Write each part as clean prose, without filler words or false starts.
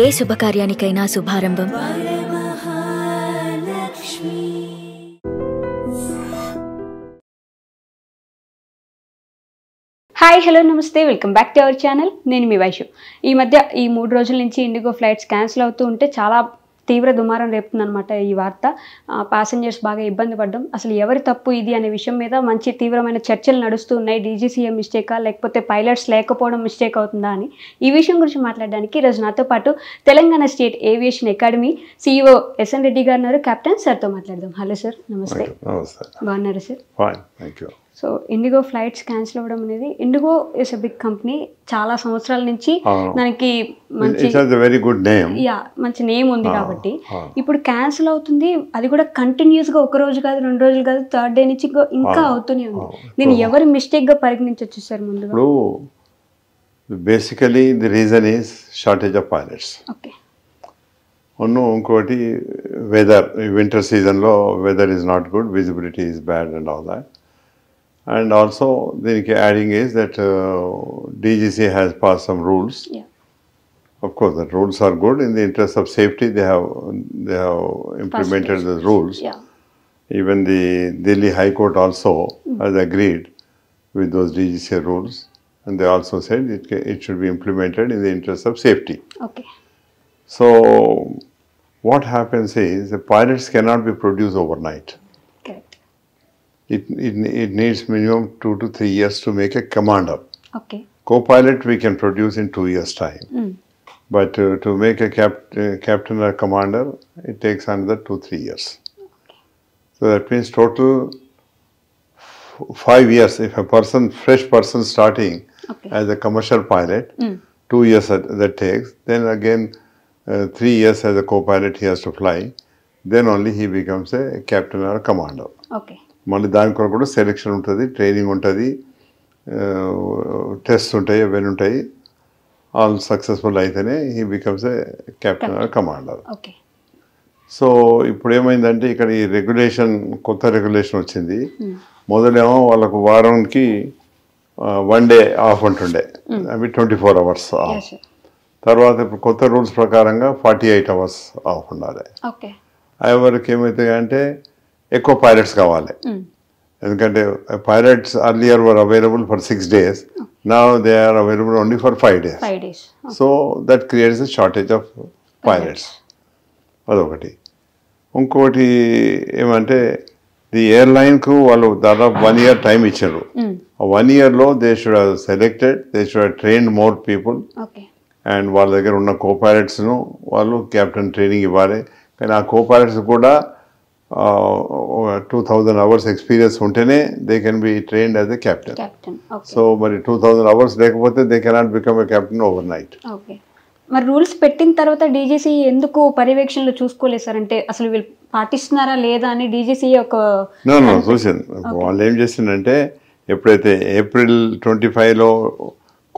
ఏ శుభకార్యానికైనా శుభారంభం hi hello నమస్తే welcome back to our channel. నేను మీ వైషు. ఈ మధ్య ఈ 3 రోజుల నుంచి ఇండిగో ఫ్లైట్స్ క్యాన్సిల్ అవుతూ ఉంటే చాలా తీవ్ర దుమారం రేపుతుందన్నమాట ఈ వార్త. ప్యాసింజర్స్ బాగా ఇబ్బంది పడ్డం, అసలు ఎవరి తప్పు ఇది అనే విషయం మీద మంచి తీవ్రమైన చర్చలు నడుస్తూ ఉన్నాయి. డీజీసీఏ మిస్టేకా లేకపోతే పైలట్స్ లేకపోవడం మిస్టేక్ అవుతుందా అని ఈ విషయం గురించి మాట్లాడడానికి ఈరోజు నాతో పాటు Telangana state aviation academy CEO SN Reddy గారు ఉన్నారు. కెప్టెన్ సార్తో మాట్లాడదాం. హలో సార్, నమస్తే. బాగున్నారా sir? So Indigo flights cancel అవ్వడం అనేది, Indigo is a big company, చాలా సంవత్సరాల నుంచి దానికి మంచి నేమ్ ఉంది కాబట్టి ఇప్పుడు క్యాన్సిల్ అవుతుంది. అది కూడా కంటిన్యూస్ గా ఒక రోజు కాదు, 2 రోజులు కాదు, 3rd డే నుంచి ఇంకా అవుతూనే ఉంది. దీన్ని ఎవరి మిస్టేక్ గా పరిగణించవచ్చు సార్? ముందుగా basically the reason is shortage of pilots. Okay. ఇంకోటి వెదర్, వింటర్ సీజన్లో weather is not good, visibility is bad and all that. And also, the adding is that DGC has passed some rules. Yeah. Of course, the rules are good. In the interest of safety, they have implemented the rules. Yeah. Even the Delhi High Court also has agreed with those DGC rules, and they also said it should be implemented in the interest of safety. Okay. So, what happens is the pilots cannot be produced overnight. It needs minimum 2 to 3 years to make a commander. Okay. Co-pilot we can produce in 2 years' time. But to make a captain or commander, it takes another 2-3 years. Okay. So that means total 5 years. If a fresh person starting as a commercial pilot, 2 years that takes. Then again 3 years as a co-pilot he has to fly. Then only he becomes a captain or a commander. Okay. మళ్ళీ దాని కొరకు కూడా selection ఉంటుంది, training ఉంటుంది, test ఉంటాయి, అవన్నీ ఉంటాయి. All successful అయితేనే he becomes a captain or commander. So ఇప్పుడు ఏమైందంటే ఇక్కడ ఈ రెగ్యులేషన్, కొత్త రెగ్యులేషన్ వచ్చింది. మొదలేమో వాళ్ళకు వారానికి 1 డే ఆఫ్ ఉంటుండే, అవి 24 hours ఆఫ్. తర్వాత ఇప్పుడు కొత్త రూల్స్ ప్రకారంగా 48 hours ఆఫ్ ఉండాలి. ఎవరికి ఏమవుతాయి అంటే ఎక్కువ పైలట్స్ కావాలి. ఎందుకంటే pilots earlier were available for 6 days. Now they are available only for 5 days. So that creates a shortage of pilots. అదొకటి. ఇంకోటి ఏమంటే ది ఎయిర్లైన్కు వాళ్ళు దాదాపు 1 year టైం ఇచ్చారు. 1 yearలో they should have selected, they should have trained more people. And వాళ్ళ దగ్గర ఉన్న కో పైలట్స్ను వాళ్ళు క్యాప్టెన్ ట్రైనింగ్ ఇవ్వాలి. కానీ ఆ కో పైలట్స్ కూడా 2000 hours ఎక్స్పీరియన్స్ ఉంటేనే they can be trained as a captain. So మరి 2000 hours లేకపోతే they cannot become a captain over night. మరి రూల్స్ పెట్టిన తర్వాత డీజీసీ ఎందుకు పర్యవేక్షణలో చూసుకోలేదు సార్? అంటే అసలు వీళ్ళు పాటిస్తున్నారా లేదా అని డీజీసీ ఒక చూసింది. వాళ్ళు ఏం చేసిందంటే ఎప్పుడైతే April 25లో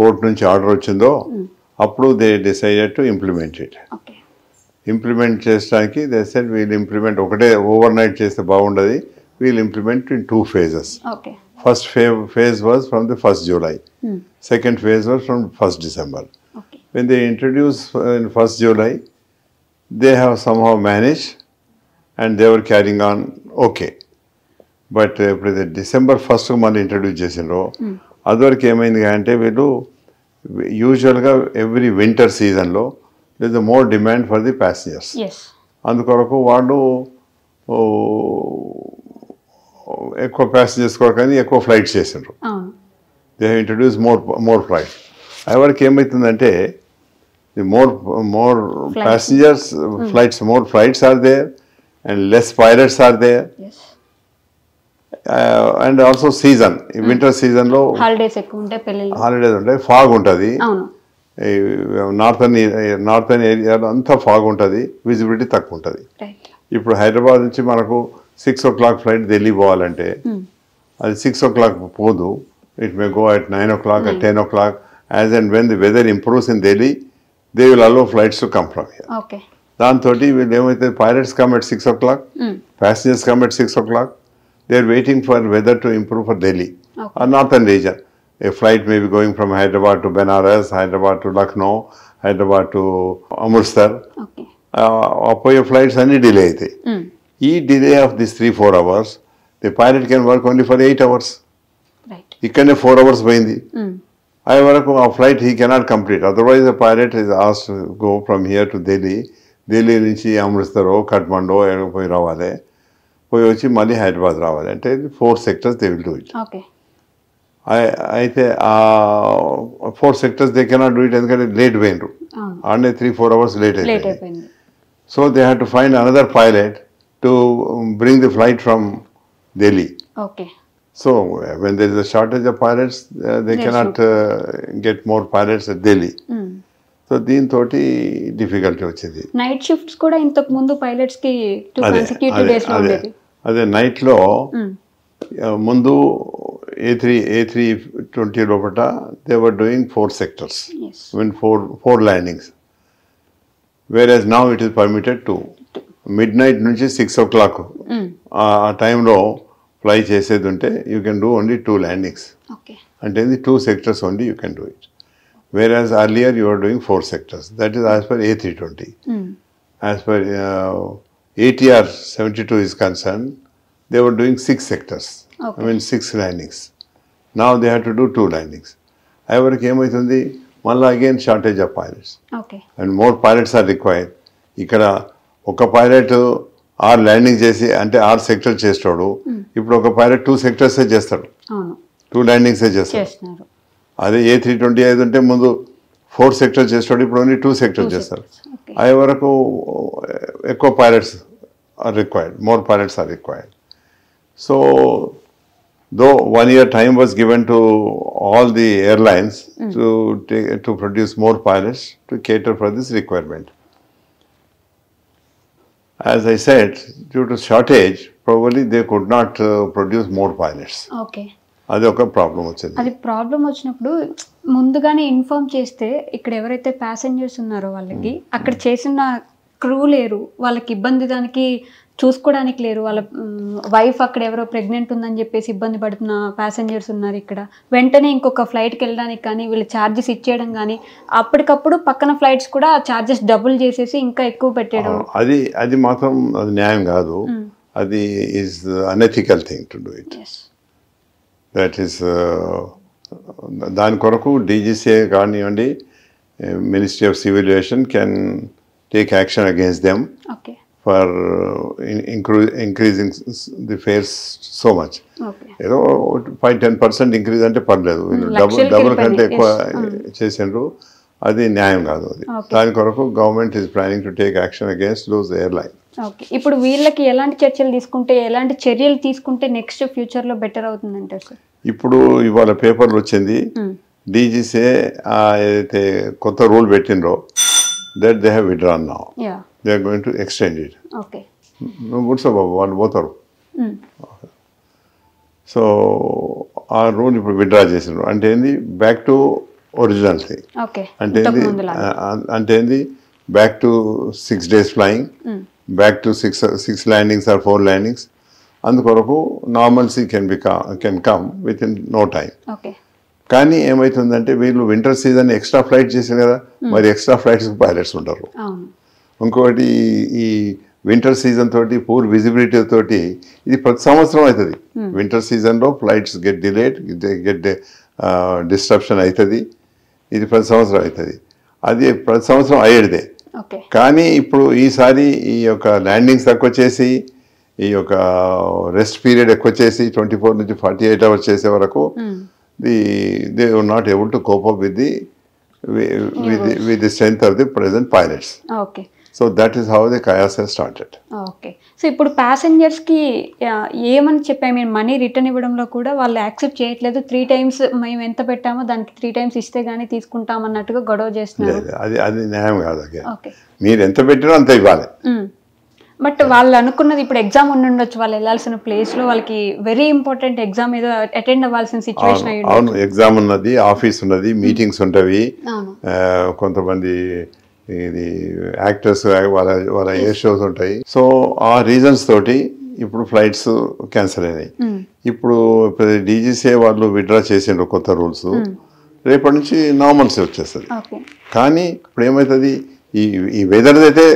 కోర్టు నుంచి ఆర్డర్ వచ్చిందో అప్పుడు they decided to implement it. Implement చేయడానికి దే సెడ్ వీల్ ఇంప్లిమెంట్, ఒకటే ఓవర్ నైట్ చేస్తే బాగుండదు, we'll implement in 2 phases. First phase was from the 1st July. Second phase was from 1st December. When they introduced in 1st July, they have somehow managed and they were carrying on okay. But ఇప్పుడు December 1st మళ్ళీ introduce చేసిండ్రు. అదివరకు ఏమైంది అంటే వీళ్ళు యూజువల్గా every winter సీజన్లో there is a more demand for the passengers. అందుకొరకు వాళ్ళు ఎక్కువ ప్యాసింజర్స్ కొరకని ఎక్కువ ఫ్లైట్స్ చేసిండ్రు. They have introduce more flights. ఎవరికి ఏమవుతుందంటే the more passengers flights, more flights are there and less pilots are there. And also season, winter సీజన్లో holidays ఉంటాయి, fog ఉంటుంది. నార్థన్ ఏరియాలో అంతా ఫాగ్ ఉంటుంది, విజిబిలిటీ తక్కువ ఉంటుంది. ఇప్పుడు హైదరాబాద్ నుంచి మనకు 6 o'clock ఫ్లైట్ ఢిల్లీ పోవాలంటే అది 6 o'clock పోదు. It may go at 9 o'clock, at 10 o'clock. As and when the weather improves in Delhi, they will allow flights to come from here. దాంతో వీళ్ళు ఏమైతే pilots come at 6 o'clock, passengers come at 6 o'clock. They are waiting for weather to improve for Delhi or northern region. A flight may be going from Hyderabad to Benares, Hyderabad to Lucknow, Hyderabad to Amritsar okay పోయే flights అన్ని delay అవుతాయి. ఈ delay of this 3-4 hours the pilot can work only for 8 hours. Right ఇక్కడనే 4 hours పోయింది. అవి వరకు ఆ flight he cannot complete. Otherwise the pilot is asked go from here to Delhi, Delhi నుంచి అమృత్సరో కఠ్మండో పోయి రావాలి, పోయి వచ్చి మళ్ళీ హైదరాబాద్ రావాలి. అంటే 4 sectors they will do it. Okay అయితే ఆ 4 sectors they cannot do it, ఎందుకంటే లేట్ పోయినరు. ఆడనే 3-4 hours లేట్ అయిపోయింది. So they had to find another pilot to bring the flight from Delhi. Okay So when there is a shortage of pilots, they cannot get more pilots at Delhi. So దీంతో difficulty వచ్చింది. Night shifts కూడా ఇంతకు ముందు pilots కి 2 consecutive days లో ఉండేది. అదే నైట్లో ముందు A320 లోపల they were doing 4 sectors. Yes. I mean 4 landings. Whereas now it is permitted to midnight నుంచి 6 o'clock ఆ టైంలో ఫ్లై చేసేది ఉంటే you can do only 2 landings. Okay అంటే 2 sectors only you can do it. Whereas earlier you are doing 4 sectors. That is as per A320. As per ATR 72 is concerned, they were doing 6 sectors. Okay. I mean 6 landings. Now they have to do 2 landings. Everything ఏమవుతుంది, మళ్ళీ again shortage of pilots okay and more pilots are required. ఇక్కడ ఒక pilot 6 landings చేసి అంటే 6 sectors చేస్తాడు. ఇప్పుడు ఒక pilot 2 sectors చేస్తాడు, అవును 2 landings చేస్తాడు. చేస్తున్నారు. అదే A320 అయితే ఉంటే ముందు 4 sectors చేస్తాడు, ఇప్పుడు ఓన్లీ 2 sectors చేస్తారు. ఓకే అవి వరకు ఎక్కువ pilots are required, more pilots are required. So though 1 year time was given to all the airlines to produce more pilots to cater for this requirement. As I said, due to shortage, probably they could not produce more pilots. Okay అది ఒక problem వచ్చింది. అది problem వచ్చినప్పుడు ముందుగానే inform చేస్తే ఇక్కడ ఎవరైతే passengers ఉన్నారో వాళ్ళకి అక్కడ చేసిన క్రూ లేరు, వాళ్ళకి ఇబ్బంది దానికి చూసుకోవడానికి లేరు, వాళ్ళ వైఫ్ అక్కడ ఎవరో ప్రెగ్నెంట్ ఉందని చెప్పేసి ఇబ్బంది పడుతున్న ప్యాసింజర్స్ ఉన్నారు. ఇక్కడ వెంటనే ఇంకొక ఫ్లైట్కి వెళ్ళడానికి కానీ వీళ్ళు ఛార్జెస్ ఇచ్చేయడం కానీ అప్పటికప్పుడు పక్కన ఫ్లైట్స్ కూడా ఛార్జెస్ డబుల్ చేసేసి ఇంకా ఎక్కువ పెట్టేయడం, అది మాత్రం అది న్యాయం కాదు. అది is unethical thing to do it. That is దాని కొరకు డీజీసీఏ కానివ్వండి, ministry of civil aviation can take action against them okay for increasing the fares so much. Okay ఏదో 5-10% ఇంక్రీజ్ అంటే పర్లేదు, వీళ్ళు డబుల్ కంటే ఎక్కువ చేసిండ్రు, అది న్యాయం కాదు. అది దాని కొరకు government is planning to take action against those airline. Okay ఇప్పుడు వీళ్ళకి ఎలాంటి ఎలాంటి చర్యలు తీసుకుంటే నెక్స్ట్ ఫ్యూచర్లో బెటర్ అవుతుందంటారు సార్? ఇప్పుడు ఇవాళ పేపర్లు వచ్చింది, డీజీసీఏ ఏదైతే కొత్త రూల్ పెట్టినరో that they have withdrawn now, they are going to extend it. Okay నువ్వు గుడ్సో బాబు, వాళ్ళు పోతారు. సో ఆ రూల్ ఇప్పుడు విత్డ్రా చేసినారు. అంటే ఏంది, బ్యాక్ టు ఒరిజినల్ థింగ్. అంటే ఏంది back to 6 days flying, back to 6 landings or 4 landings. అందుకొరకు normalcy can come within no time. కానీ ఏమవుతుందంటే వీళ్ళు వింటర్ సీజన్ ఎక్స్ట్రా ఫ్లైట్ చేసారు కదా, మరి ఎక్స్ట్రా ఫ్లైట్స్ పైలట్స్ ఉంటారు. ఇంకొకటి ఈ వింటర్ సీజన్ తోటి పూర్ విజిబిలిటీ తోటి ఇది ప్రతి సంవత్సరం అవుతుంది. వింటర్ సీజన్లో flights get delayed, get disruption అవుతుంది. ఇది ప్రతి సంవత్సరం అవుతుంది. అది ప్రతి సంవత్సరం అయ్యేదే. కానీ ఇప్పుడు ఈసారి ఈ యొక్క ల్యాండింగ్స్ తక్కువ చేసి, ఈ యొక్క రెస్ట్ పీరియడ్ ఎక్కువ చేసి 24 నుంచి 48 hours చేసే వరకు they were not able to cope up with the strength of the present pilots. Okay. So that is how the chaos has started. Okay. So ఇప్పుడు ప్యాసింజర్స్కి ఏమని చెప్పి మీరు మనీ రిటర్న్ ఇవ్వడంలో కూడా వాళ్ళు యాక్సెప్ట్ చేయట్లేదు. 3 times మేము ఎంత పెట్టామో దానికి 3 times ఇస్తే కానీ తీసుకుంటాం అన్నట్టుగా గొడవ చేస్తున్నారు. అది న్యాయం కాదు. మీరు ఎంత పెట్టారో అంత ఇవ్వాలి. బట్ వాళ్ళు అనుకున్నది ఇప్పుడు ఎగ్జామ్ ఉండొచ్చు, వాళ్ళు వెళ్ళాల్సిన ప్లేస్లో వాళ్ళకి వెరీ ఇంపార్టెంట్ ఎగ్జామ్ ఏదో అటెండ్ అవ్వాల్సిన సిచ్యువేషన్ అయ్యింది. అవును, ఎగ్జామ్ ఉన్నది, ఆఫీస్ ఉన్నది, మీటింగ్స్ ఉంటవి, కొంతమంది ఇది యాక్టర్స్ వాళ్ళ ఏ షోస్ ఉంటాయి. సో ఆ రీజన్స్ తోటి ఇప్పుడు ఫ్లైట్స్ క్యాన్సిల్ అయినాయి. ఇప్పుడు డీజీసీఏ వాళ్ళు విత్డ్రా చేసిండ్రు కొత్త రూల్స్. రేపటి నుంచి నార్మల్సీ వచ్చేస్తుంది. ఓకే. కానీ ఇప్పుడు ఏమవుతుంది, ఈ వెదర్ అయితే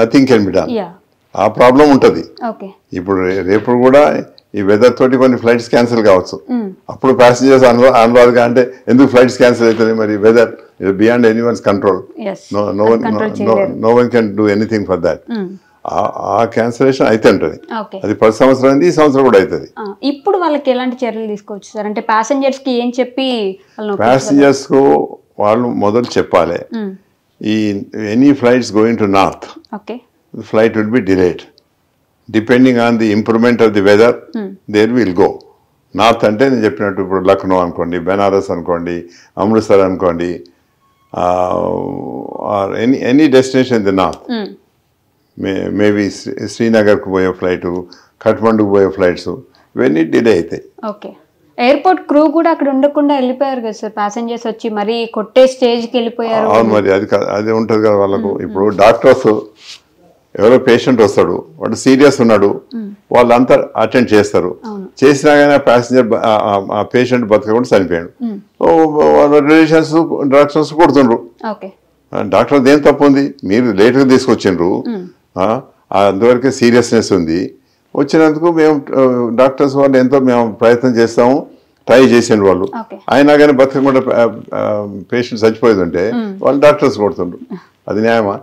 nothing can be done, yeah ఆ ప్రాబ్లం ఉంటుంది. ఓకే. ఇప్పుడు రేపు కూడా ఈ వెదర్ తోటి కొన్ని ఫ్లైట్స్ క్యాన్సిల్ కావచ్చు. అప్పుడు ప్యాసింజర్స్ అనురాదుగా అంటే ఎందుకు ఫ్లైట్స్ క్యాన్సిల్ అవుతుంది, మరి weather beyond anyone's control, no one can do anything for that. ఆ క్యాన్సిలేషన్ అయితే ఉంటుంది. అది 10 సంవత్సరం అయింది, ఈ సంవత్సరం కూడా అవుతుంది. ఇప్పుడు వాళ్ళకి ఎలాంటి చర్యలు తీసుకోవచ్చు సార్? అంటే ప్యాసింజర్స్ కి ఏం చెప్పి, ప్యాసింజర్స్ కు వాళ్ళు మొదలు చెప్పాలి, ఈ any flights going to north flight will be delayed depending on the improvement of the weather, there will go. North అంటే నేను చెప్పినట్టు ఇప్పుడు లక్నో అనుకోండి, బెనారస్ అనుకోండి, అమృత్సర్ అనుకోండి, or any destination in the north. Maybe శ్రీనగర్కు పోయే ఫ్లైట్, కఠ్మండుకు పోయే ఫ్లైట్స్ ఇవన్నీ డిలే అవుతాయి. ఓకే. ఎయిర్పోర్ట్ క్రూ కూడా అక్కడ ఉండకుండా వెళ్ళిపోయారు కదా సార్, ప్యాసింజర్స్ వచ్చి మరీ కొట్టే స్టేజ్కి వెళ్ళిపోయారు. అవును, మరి అది ఉంటుంది కదా వాళ్ళకు. ఇప్పుడు డాక్టర్స్ ఎవరో పేషెంట్ వస్తాడు, వాడు సీరియస్ ఉన్నాడు, వాళ్ళంతా అటెండ్ చేస్తారు. చేసినా కానీ ప్యాసింజర్ ఆ పేషెంట్ బతకకుండా చనిపోయాడు, వాళ్ళ రిలేషన్స్ డాక్టర్స్ కొడుతుండ్రు. డాక్టర్ దేని తప్పు ఉంది, మీరు లేట్గా తీసుకొచ్చిండ్రు, అందువరకే సీరియస్నెస్ ఉంది, వచ్చినందుకు మేము డాక్టర్స్ వాళ్ళు ఎంతో మేము ప్రయత్నం చేస్తాము, ట్రై చేసిండ్రు వాళ్ళు, అయినా కానీ బతకకుండా పేషెంట్ చచ్చిపోయేది ఉంటే వాళ్ళు డాక్టర్స్ కొడుతుండ్రు. అది న్యాయమా?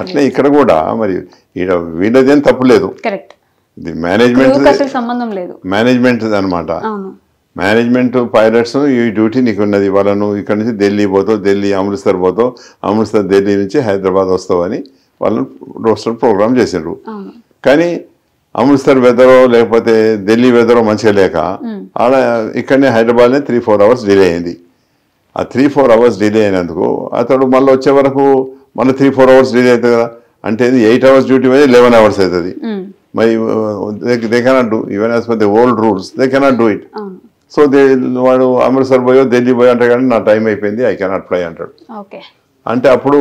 అట్లే ఇక్కడ కూడా మరి వీళ్ళదేం తప్పు లేదు, ఇది మేనేజ్మెంట్ అనమాట. మేనేజ్మెంట్ పైలట్స్ ఈ డ్యూటీ నీకు ఉన్నది, వాళ్ళను ఇక్కడ నుంచి ఢిల్లీ పోతావు, ఢిల్లీ అమృత్సర్ పోతావు, అమృత్సర్ ఢిల్లీ నుంచి హైదరాబాద్ వస్తావు అని వాళ్ళను రోస్టర్ ప్రోగ్రామ్ చేసిండ్రు. కానీ అమృత్సర్ వెదరో లేకపోతే ఢిల్లీ వెదరో మంచిగా లేక ఆడ ఇక్కడనే హైదరాబాద్నే 3-4 అవర్స్ డిలే అయింది. ఆ 3-4 అవర్స్ డిలే అయినందుకు అతడు మళ్ళీ వచ్చే వరకు మళ్ళీ 3-4 అవర్స్ డిలే అవుతుంది కదా, అంటే 8 అవర్స్ డ్యూటీ మీద 11 అవర్స్ అవుతుంది. మరి they cannot do, even as per the old rules they cannot do it. So వాడు అమృత్సర్ పోయో ఢిల్లీ పోయో అంటే కానీ నా టైం అయిపోయింది, ఐ కెనాట్ ఫ్లై అంటాడు. అంటే అప్పుడు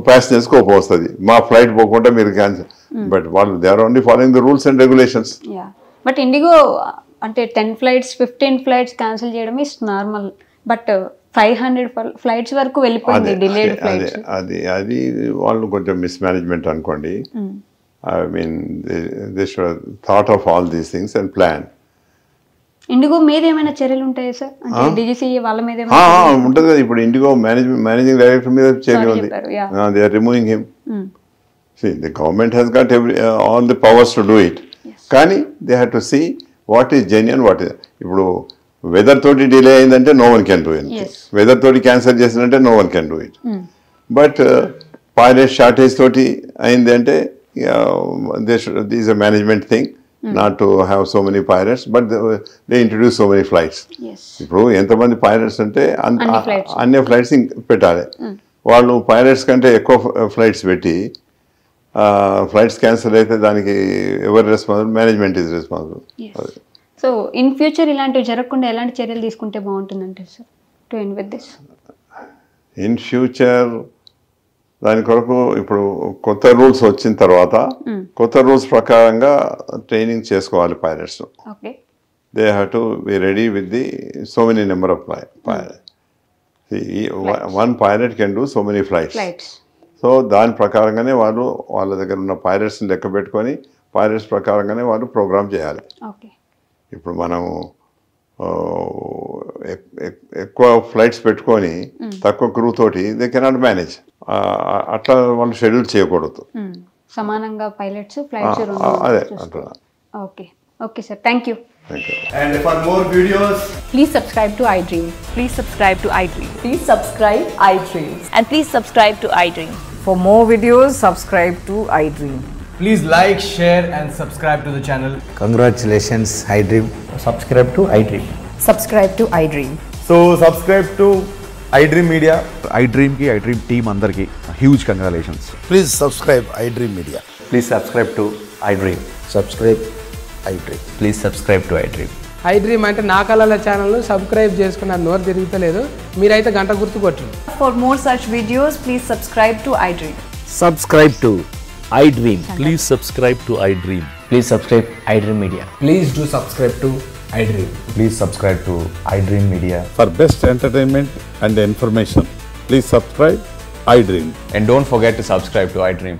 ప్యాసింజర్స్ కోపం వస్తుంది, మా ఫ్లైట్ పోకుండా మీరు క్యాన్సిల్. బట్ వాళ్ళు they are only following the rules and regulations. But Indigo అంటే 10 ఫ్లైట్స్ 15 ఫ్లైట్స్ క్యాన్సిల్ చేయడం ఇస్ నార్మల్, బట్ 500 ఫ్లైట్స్ వరకు వెళ్ళిపోయింది డిలేడ్ ఫ్లైట్స్. అది వాళ్ళు కొంచెం మిస్మేనేజ్మెంట్ అనుకోండి. I mean they should have thought of all these things and plan. Indigo మీద ఏమైనా చర్యలు ఉంటాయా సార్? అంటే DGCA వాళ్ళ మీద ఉంటుంది కదా. ఇప్పుడు ఇండిగో మేనేజింగ్ డైరెక్టర్ మీద చర్య ఉంది, they are removing him. The government has got all the powers to do it, కానీ they have to see what is genuine, what is. ఇప్పుడు వెదర్ తోటి డిలే అయిందంటే no one can do it, weather తోటి cancel చేసిందంటే no one can do it. But pilot shortage తోటి అయింది అంటే this a management thing, not to have so many pilots, but they introduce so many flights. ఇప్పుడు ఎంతమంది pilots అంటే అన్ని flights పెట్టాలి. వాళ్ళు పైలట్స్ కంటే ఎక్కువ ఫ్లైట్స్ పెట్టి ఫ్లైట్స్ క్యాన్సిల్ అయితే దానికి ఎవరు responsible? Management is responsible. So in future ఇలాంటివి జరగకుండా ఎలాంటి చర్యలు తీసుకుంటే బాగుంటుందంటే sir to end with this? In future దాని కొరకు ఇప్పుడు కొత్త రూల్స్ వచ్చిన తర్వాత కొత్త రూల్స్ ప్రకారంగా ట్రైనింగ్ చేసుకోవాలి pilots. They have to be ready with the so many number of pilot. One pilot can do so many flights. So దాని ప్రకారంగానే వాళ్ళు వాళ్ళ దగ్గర ఉన్న పైలట్స్ని లెక్క పెట్టుకొని పైలట్స్ ప్రకారంగానే వాళ్ళు ప్రోగ్రామ్ చేయాలి. ఇప్పుడు మనము ఎక్కువ ఫ్లైట్స్ పెట్టుకొని తక్కువ క్రూ తోటి దే కెనాట్ మేనేజ్, అట్లా వాళ్ళు షెడ్యూల్ చేయకూడదు. సమానంగా పైలట్స్ ఫ్లైట్స్ అదే అంటున్నా. Okay okay sir, thank you. And for more videos, please subscribe to iDream. Please subscribe to iDream. Please subscribe iDream. And please subscribe to iDream. For more videos, subscribe to iDream. please like, share and subscribe to the channel. Congratulations, iDream. Subscribe to iDream. Subscribe to iDream. So subscribe to iDream Media. iDream ki iDream team andarki huge congratulations. Please subscribe iDream Media. Please subscribe to iDream. Subscribe iDream. Please subscribe to iDream. iDream అంటే నా కళల ఛానల్ను subscribe చేసుకున్న నోరు తిరుగుతలేదు, మీరైతే గంట గుర్తు కొట్టండి. For more such videos, please subscribe to iDream. Subscribe to iDream. Please subscribe to iDream. Please subscribe iDream Media. Please do subscribe to iDream. Please subscribe to iDream Media. For best entertainment and information, please subscribe iDream. And don't forget to subscribe to iDream.